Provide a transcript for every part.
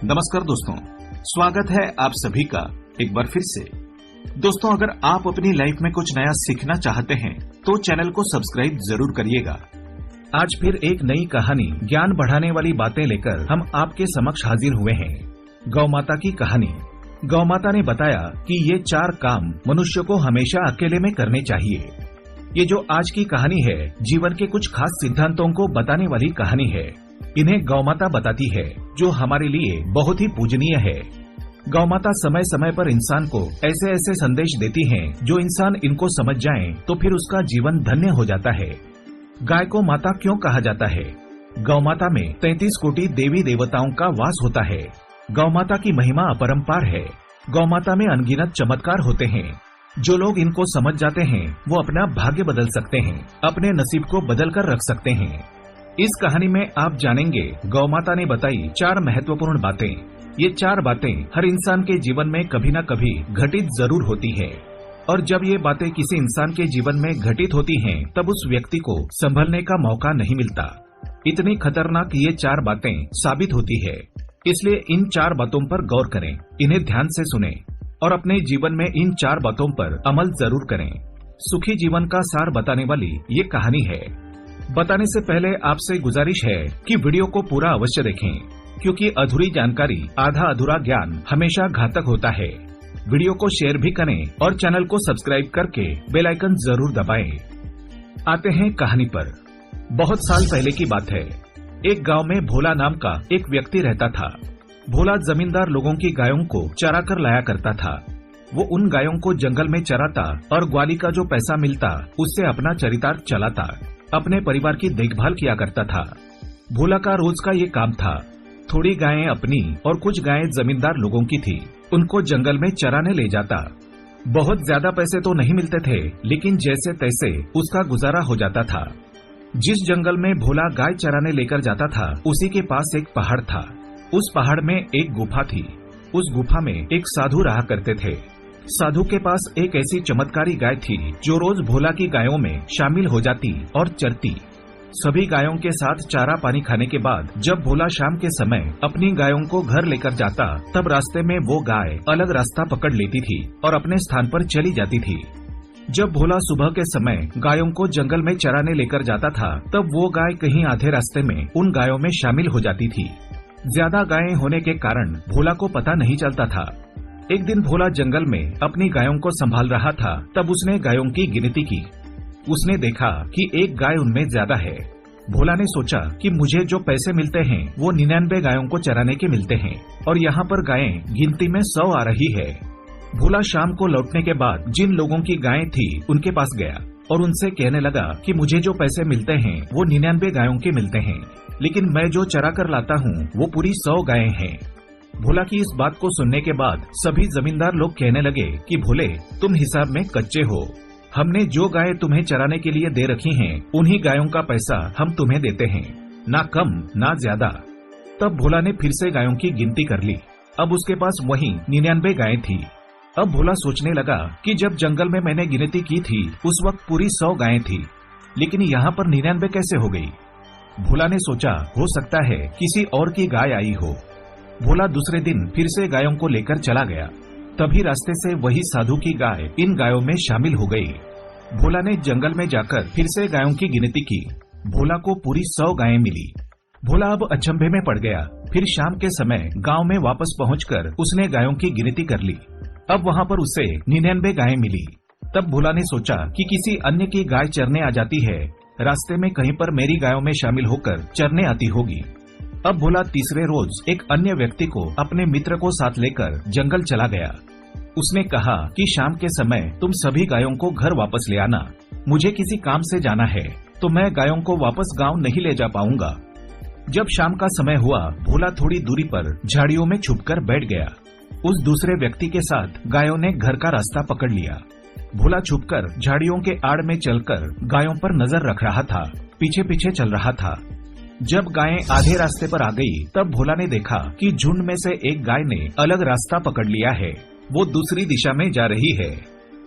नमस्कार दोस्तों, स्वागत है आप सभी का एक बार फिर से। दोस्तों, अगर आप अपनी लाइफ में कुछ नया सीखना चाहते हैं तो चैनल को सब्सक्राइब जरूर करिएगा। आज फिर एक नई कहानी, ज्ञान बढ़ाने वाली बातें लेकर हम आपके समक्ष हाजिर हुए हैं। गौ माता की कहानी। गौ माता ने बताया कि ये 4 काम मनुष्य को हमेशा अकेले में करने चाहिए। ये जो आज की कहानी है, जीवन के कुछ खास सिद्धांतों को बताने वाली कहानी है। इन्हें गौ माता बताती है, जो हमारे लिए बहुत ही पूजनीय है। गौ माता समय समय पर इंसान को ऐसे ऐसे संदेश देती हैं, जो इंसान इनको समझ जाए तो फिर उसका जीवन धन्य हो जाता है। गाय को माता क्यों कहा जाता है? गौ माता में 33 कोटि देवी देवताओं का वास होता है। गौ माता की महिमा अपरंपार है। गौ माता में अनगिनत चमत्कार होते हैं। जो लोग इनको समझ जाते हैं वो अपना भाग्य बदल सकते हैं, अपने नसीब को बदल कर रख सकते हैं। इस कहानी में आप जानेंगे गौ माता ने बताई 4 महत्वपूर्ण बातें। ये 4 बातें हर इंसान के जीवन में कभी न कभी घटित जरूर होती है, और जब ये बातें किसी इंसान के जीवन में घटित होती हैं, तब उस व्यक्ति को संभलने का मौका नहीं मिलता। इतनी खतरनाक ये 4 बातें साबित होती है। इसलिए इन 4 बातों पर गौर करें, इन्हें ध्यान से सुनें और अपने जीवन में इन 4 बातों पर अमल जरूर करें। सुखी जीवन का सार बताने वाली ये कहानी है। बताने से पहले आपसे गुजारिश है कि वीडियो को पूरा अवश्य देखें, क्योंकि अधूरी जानकारी, आधा अधूरा ज्ञान हमेशा घातक होता है। वीडियो को शेयर भी करें और चैनल को सब्सक्राइब करके बेल आइकन जरूर दबाएं। आते हैं कहानी पर। बहुत साल पहले की बात है। एक गांव में भोला नाम का एक व्यक्ति रहता था। भोला जमींदार लोगों की गायों को चरा कर लाया करता था। वो उन गायों को जंगल में चराता और ग्वाली का जो पैसा मिलता उससे अपना चरितार्थ चलाता, अपने परिवार की देखभाल किया करता था। भोला का रोज का ये काम था। थोड़ी गायें अपनी और कुछ गायें जमींदार लोगों की थी। उनको जंगल में चराने ले जाता। बहुत ज्यादा पैसे तो नहीं मिलते थे, लेकिन जैसे तैसे उसका गुजारा हो जाता था। जिस जंगल में भोला गाय चराने लेकर जाता था, उसी के पास एक पहाड़ था। उस पहाड़ में एक गुफा थी। उस गुफा में एक साधु रहा करते थे। साधु के पास एक ऐसी चमत्कारी गाय थी, जो रोज भोला की गायों में शामिल हो जाती और चरती। सभी गायों के साथ चारा पानी खाने के बाद जब भोला शाम के समय अपनी गायों को घर लेकर जाता, तब रास्ते में वो गाय अलग रास्ता पकड़ लेती थी और अपने स्थान पर चली जाती थी। जब भोला सुबह के समय गायों को जंगल में चराने लेकर जाता था, तब वो गाय कहीं आधे रास्ते में उन गायों में शामिल हो जाती थी। ज्यादा गायें होने के कारण भोला को पता नहीं चलता था। एक दिन भोला जंगल में अपनी गायों को संभाल रहा था, तब उसने गायों की गिनती की। उसने देखा कि एक गाय उनमें ज्यादा है। भोला ने सोचा कि मुझे जो पैसे मिलते हैं वो 99 गायों को चराने के मिलते हैं, और यहाँ पर गायें गिनती में 100 आ रही है। भोला शाम को लौटने के बाद जिन लोगों की गायें थी उनके पास गया और उनसे कहने लगा कि मुझे जो पैसे मिलते हैं वो 99 गायों के मिलते हैं, लेकिन मैं जो चरा कर लाता हूँ वो पूरी 100 गायें हैं। भोला की इस बात को सुनने के बाद सभी जमींदार लोग कहने लगे कि भोले, तुम हिसाब में कच्चे हो। हमने जो गायें तुम्हें चराने के लिए दे रखी हैं, उन्हीं गायों का पैसा हम तुम्हें देते हैं, ना कम ना ज्यादा। तब भोला ने फिर से गायों की गिनती कर ली। अब उसके पास वही 99 गायें थी। अब भोला सोचने लगा कि जब जंगल में मैंने गिनती की थी उस वक्त पूरी 100 गायें थी, लेकिन यहाँ पर 99 कैसे हो गई? भोला ने सोचा, हो सकता है किसी और की गाय आई हो। भोला दूसरे दिन फिर से गायों को लेकर चला गया। तभी रास्ते से वही साधु की गाय इन गायों में शामिल हो गई। भोला ने जंगल में जाकर फिर से गायों की गिनती की। भोला को पूरी 100 गायें मिली। भोला अब अचंभे में पड़ गया। फिर शाम के समय गांव में वापस पहुंचकर उसने गायों की गिनती कर ली। अब वहां पर उसे 99 गायें मिली। तब भोला ने सोचा कि किसी अन्य की गाय चरने आ जाती है, रास्ते में कहीं पर मेरी गायों में शामिल होकर चरने आती होगी। अब भोला तीसरे रोज एक अन्य व्यक्ति को अपने मित्र को साथ लेकर जंगल चला गया। उसने कहा कि शाम के समय तुम सभी गायों को घर वापस ले आना, मुझे किसी काम से जाना है, तो मैं गायों को वापस गांव नहीं ले जा पाऊंगा। जब शाम का समय हुआ, भोला थोड़ी दूरी पर झाड़ियों में छुपकर बैठ गया। उस दूसरे व्यक्ति के साथ गायों ने घर का रास्ता पकड़ लिया। भोला छुपकर झाड़ियों के आड़ में चलकर गायों पर नजर रख रहा था, पीछे पीछे चल रहा था। जब गायें आधे रास्ते पर आ गई, तब भोला ने देखा कि झुंड में से एक गाय ने अलग रास्ता पकड़ लिया है, वो दूसरी दिशा में जा रही है।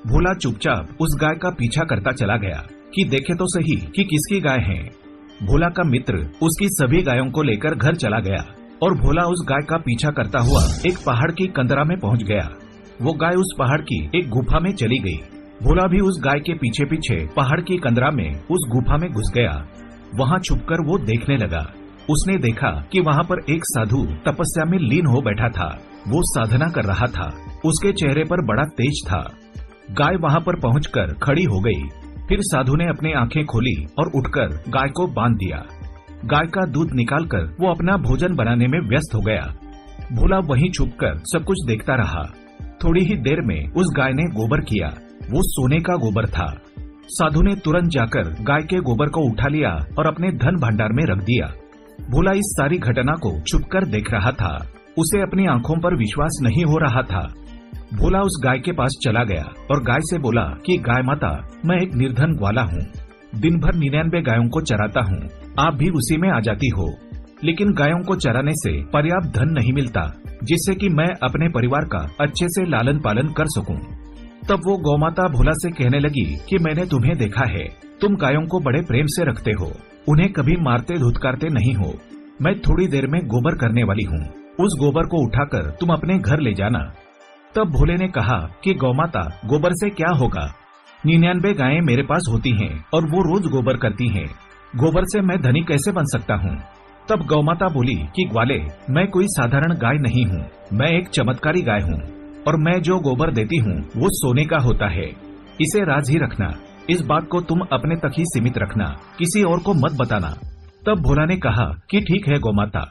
भोला चुपचाप उस गाय का पीछा करता चला गया कि देखे तो सही कि किसकी गाय है। भोला का मित्र उसकी सभी गायों को लेकर घर चला गया। और भोला उस गाय का पीछा करता हुआ एक पहाड़ की कंदरा में पहुंच गया। वो गाय उस पहाड़ की एक गुफा में चली गई। भोला भी उस गाय के पीछे पीछे पहाड़ की कंदरा में उस गुफा में घुस गया। वहाँ छुपकर वो देखने लगा। उसने देखा कि वहाँ पर एक साधु तपस्या में लीन हो बैठा था। वो साधना कर रहा था। उसके चेहरे पर बड़ा तेज था। गाय वहाँ पर पहुंचकर खड़ी हो गई। फिर साधु ने अपनी आंखें खोली और उठकर गाय को बांध दिया। गाय का दूध निकालकर वो अपना भोजन बनाने में व्यस्त हो गया। भोला वहीं छुपकर सब कुछ देखता रहा। थोड़ी ही देर में उस गाय ने गोबर किया। वो सोने का गोबर था। साधु ने तुरंत जाकर गाय के गोबर को उठा लिया और अपने धन भंडार में रख दिया। भोला इस सारी घटना को छुपकर देख रहा था। उसे अपनी आंखों पर विश्वास नहीं हो रहा था। भोला उस गाय के पास चला गया और गाय से बोला कि गाय माता, मैं एक निर्धन ग्वाला हूँ। दिन भर 99 गायों को चराता हूँ। आप भी उसी में आ जाती हो, लेकिन गायों को चराने से पर्याप्त धन नहीं मिलता जिससे कि मैं अपने परिवार का अच्छे से लालन पालन कर सकूं। तब वो गौमाता भोला से कहने लगी कि मैंने तुम्हें देखा है, तुम गायों को बड़े प्रेम से रखते हो, उन्हें कभी मारते धुतकारते नहीं हो। मैं थोड़ी देर में गोबर करने वाली हूँ, उस गोबर को उठाकर तुम अपने घर ले जाना। तब भोले ने कहा कि गौमाता, गोबर से क्या होगा? 99 गायें मेरे पास होती हैं और वो रोज गोबर करती हैं। गोबर से मैं धनी कैसे बन सकता हूँ? तब गौमाता बोली कि ग्वाले, मैं कोई साधारण गाय नहीं हूँ, मैं एक चमत्कारी गाय हूँ और मैं जो गोबर देती हूँ वो सोने का होता है। इसे राज ही रखना। इस बात को तुम अपने तक ही सीमित रखना, किसी और को मत बताना। तब भोला ने कहा कि ठीक है गौमाता।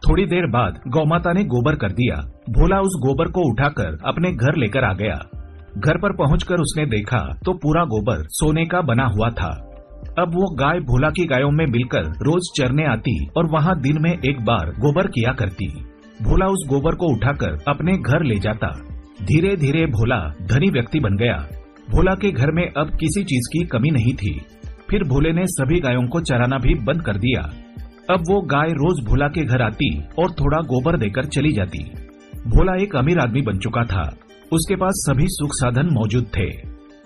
थोड़ी देर बाद गौमाता ने गोबर कर दिया। भोला उस गोबर को उठाकर अपने घर लेकर आ गया। घर पर पहुंचकर उसने देखा तो पूरा गोबर सोने का बना हुआ था। अब वो गाय भोला की गायों में मिलकर रोज चरने आती और वहाँ दिन में एक बार गोबर किया करती। भोला उस गोबर को उठाकर अपने घर ले जाता। धीरे धीरे भोला धनी व्यक्ति बन गया। भोला के घर में अब किसी चीज की कमी नहीं थी। फिर भोले ने सभी गायों को चराना भी बंद कर दिया। अब वो गाय रोज भोला के घर आती और थोड़ा गोबर देकर चली जाती। भोला एक अमीर आदमी बन चुका था। उसके पास सभी सुख साधन मौजूद थे।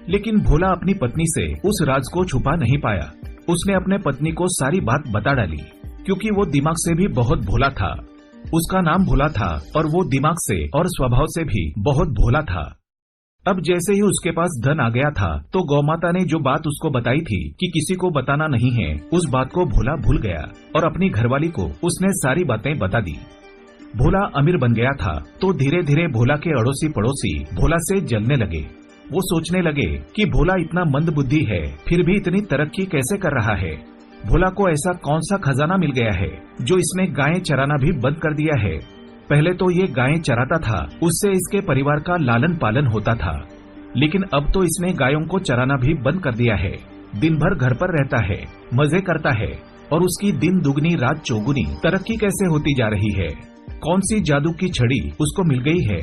लेकिन भोला अपनी पत्नी से उस राज को छुपा नहीं पाया। उसने अपने पत्नी को सारी बात बता डाली, क्योंकि वो दिमाग से भी बहुत भोला था। उसका नाम भोला था और वो दिमाग से और स्वभाव से भी बहुत भोला था। अब जैसे ही उसके पास धन आ गया था तो गौमाता ने जो बात उसको बताई थी कि किसी को बताना नहीं है, उस बात को भोला भूल गया और अपनी घरवाली को उसने सारी बातें बता दी। भोला अमीर बन गया था तो धीरे धीरे भोला के अड़ोसी पड़ोसी भोला से जलने लगे। वो सोचने लगे कि भोला इतना मंदबुद्धि है, फिर भी इतनी तरक्की कैसे कर रहा है। भोला को ऐसा कौन सा खजाना मिल गया है जो इसने गायें चराना भी बंद कर दिया है। पहले तो ये गायें चराता था, उससे इसके परिवार का लालन पालन होता था, लेकिन अब तो इसने गायों को चराना भी बंद कर दिया है। दिन भर घर पर रहता है, मजे करता है और उसकी दिन दुगनी रात चौगुनी तरक्की कैसे होती जा रही है। कौन सी जादू की छड़ी उसको मिल गई है।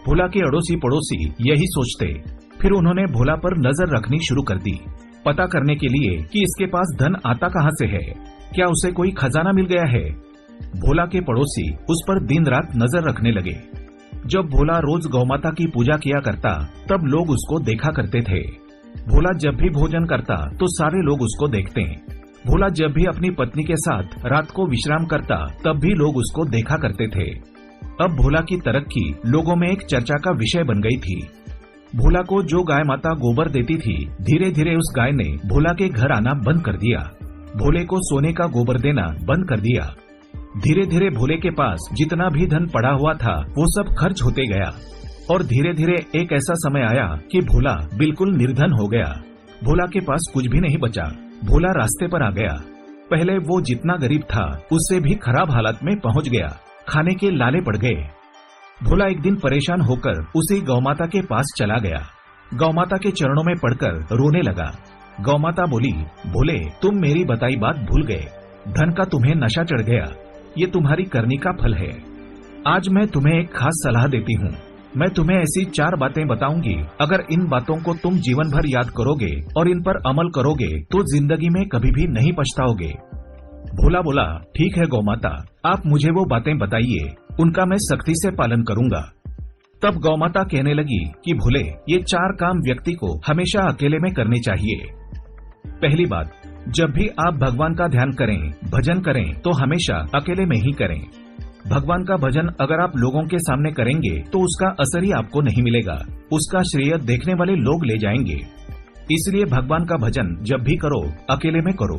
भोला के अड़ोसी पड़ोसी यही सोचते। फिर उन्होंने भोला पर नजर रखनी शुरू कर दी, पता करने के लिए कि इसके पास धन आता कहाँ से है, क्या उसे कोई खजाना मिल गया है। भोला के पड़ोसी उस पर दिन रात नजर रखने लगे। जब भोला रोज गौमाता की पूजा किया करता तब लोग उसको देखा करते थे। भोला जब भी भोजन करता तो सारे लोग उसको देखते। भोला जब भी अपनी पत्नी के साथ रात को विश्राम करता तब भी लोग उसको देखा करते थे। अब भोला की तरक्की लोगों में एक चर्चा का विषय बन गई थी। भोला को जो गाय माता गोबर देती थी, धीरे धीरे उस गाय ने भोला के घर आना बंद कर दिया। भोले को सोने का गोबर देना बंद कर दिया। धीरे धीरे भोले के पास जितना भी धन पड़ा हुआ था वो सब खर्च होते गया और धीरे धीरे एक ऐसा समय आया कि भोला बिल्कुल निर्धन हो गया। भोला के पास कुछ भी नहीं बचा। भोला रास्ते पर आ गया। पहले वो जितना गरीब था उससे भी खराब हालत में पहुंच गया। खाने के लाले पड़ गए। भोला एक दिन परेशान होकर उसी गौमाता के पास चला गया। गौमाता के चरणों में पड़कर रोने लगा। गौमाता बोली, भोले, तुम मेरी बताई बात भूल गए। धन का तुम्हें नशा चढ़ गया। ये तुम्हारी करनी का फल है। आज मैं तुम्हें एक खास सलाह देती हूँ। मैं तुम्हें ऐसी 4 बातें बताऊंगी। अगर इन बातों को तुम जीवन भर याद करोगे और इन पर अमल करोगे तो जिंदगी में कभी भी नहीं पछताओगे। भोला बोला, ठीक है गौमाता, आप मुझे वो बातें बताइए, उनका मैं सख्ती से पालन करूंगा। तब गौमाता कहने लगी कि भोले, ये 4 काम व्यक्ति को हमेशा अकेले में करने चाहिए। पहली बात, जब भी आप भगवान का ध्यान करें, भजन करें तो हमेशा अकेले में ही करें। भगवान का भजन अगर आप लोगों के सामने करेंगे तो उसका असर ही आपको नहीं मिलेगा, उसका श्रेय देखने वाले लोग ले जाएंगे। इसलिए भगवान का भजन जब भी करो अकेले में करो।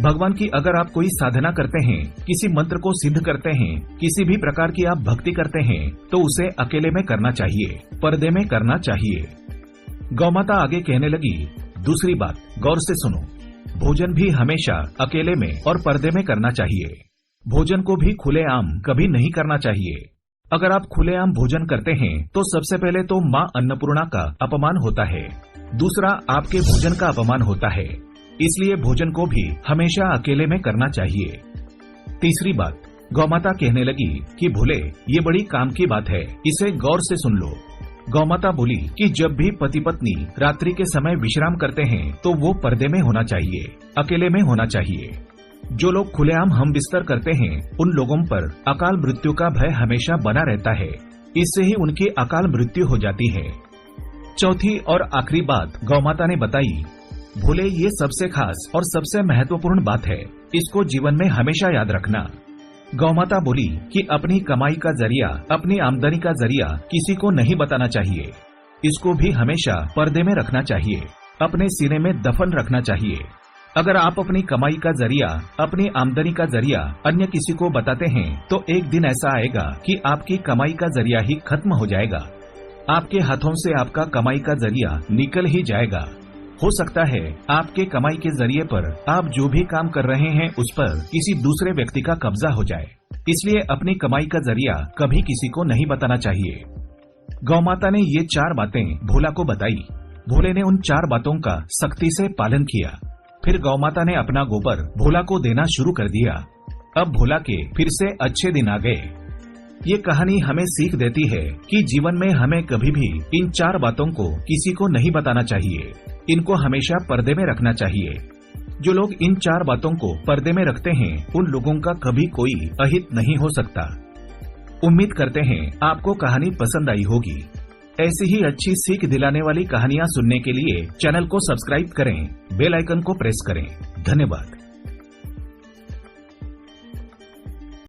भगवान की अगर आप कोई साधना करते हैं, किसी मंत्र को सिद्ध करते हैं, किसी भी प्रकार की आप भक्ति करते हैं तो उसे अकेले में करना चाहिए, पर्दे में करना चाहिए। गौमाता आगे कहने लगी, दूसरी बात गौर से सुनो, भोजन भी हमेशा अकेले में और पर्दे में करना चाहिए। भोजन को भी खुलेआम कभी नहीं करना चाहिए। अगर आप खुलेआम भोजन करते हैं तो सबसे पहले तो माँ अन्नपूर्णा का अपमान होता है, दूसरा आपके भोजन का अपमान होता है। इसलिए भोजन को भी हमेशा अकेले में करना चाहिए। तीसरी बात गौमाता कहने लगी कि भोले, ये बड़ी काम की बात है, इसे गौर से सुन लो। गौमाता बोली कि जब भी पति पत्नी रात्रि के समय विश्राम करते हैं तो वो पर्दे में होना चाहिए, अकेले में होना चाहिए। जो लोग खुलेआम हम बिस्तर करते हैं उन लोगों पर अकाल मृत्यु का भय हमेशा बना रहता है, इससे ही उनकी अकाल मृत्यु हो जाती है। चौथी और आखिरी बात गौमाता ने बताई, भोले ये सबसे खास और सबसे महत्वपूर्ण बात है, इसको जीवन में हमेशा याद रखना। गौमाता बोली कि अपनी कमाई का जरिया, अपनी आमदनी का जरिया किसी को नहीं बताना चाहिए, इसको भी हमेशा पर्दे में रखना चाहिए, अपने सीने में दफन रखना चाहिए। अगर आप अपनी कमाई का जरिया, अपनी आमदनी का जरिया अन्य किसी को बताते हैं तो एक दिन ऐसा आएगा कि आपकी कमाई का जरिया ही खत्म हो जाएगा, आपके हाथों से आपका कमाई का जरिया निकल ही जाएगा। हो सकता है आपके कमाई के जरिए पर आप जो भी काम कर रहे हैं उस पर किसी दूसरे व्यक्ति का कब्जा हो जाए, इसलिए अपनी कमाई का जरिया कभी किसी को नहीं बताना चाहिए। गौमाता ने ये 4 बातें भोला को बताई। भोले ने उन 4 बातों का सख्ती से पालन किया। फिर गौमाता ने अपना गोबर भोला को देना शुरू कर दिया। अब भोला के फिर से अच्छे दिन आ गए। ये कहानी हमें सीख देती है कि जीवन में हमें कभी भी इन 4 बातों को किसी को नहीं बताना चाहिए, इनको हमेशा पर्दे में रखना चाहिए। जो लोग इन 4 बातों को पर्दे में रखते हैं उन लोगों का कभी कोई अहित नहीं हो सकता। उम्मीद करते हैं आपको कहानी पसंद आई होगी। ऐसी ही अच्छी सीख दिलाने वाली कहानियाँ सुनने के लिए चैनल को सब्सक्राइब करें, बेल आइकन को प्रेस करें। धन्यवाद।